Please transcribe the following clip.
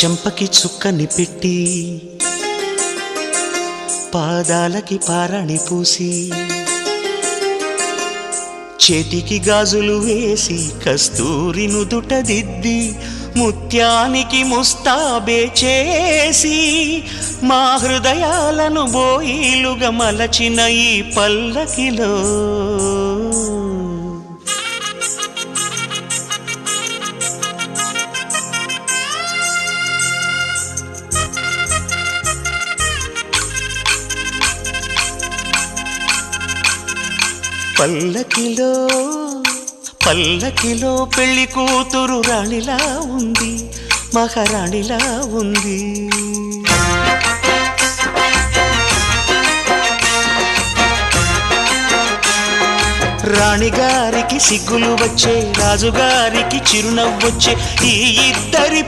చెంపకి చుక్కని పెట్టి పాదాలకి పారాణి పూసి చేతికి గాజులు వేసి కస్తూరి నుదుట దిద్ది ముత్యానికి ముస్తాబే చేసి మా హృదయాలను బోయిలుగా మలచిన ఈ పల్లకిలో పల్లకిలో పల్లకిలో పెళ్లి కూతురు రాణిలా ఉంది, మహారాణిలా ఉంది. రాణిగారికి సిగ్గులు వచ్చే, రాజుగారికి చిరునవ్వొచ్చే. ఈ ఇద్దరి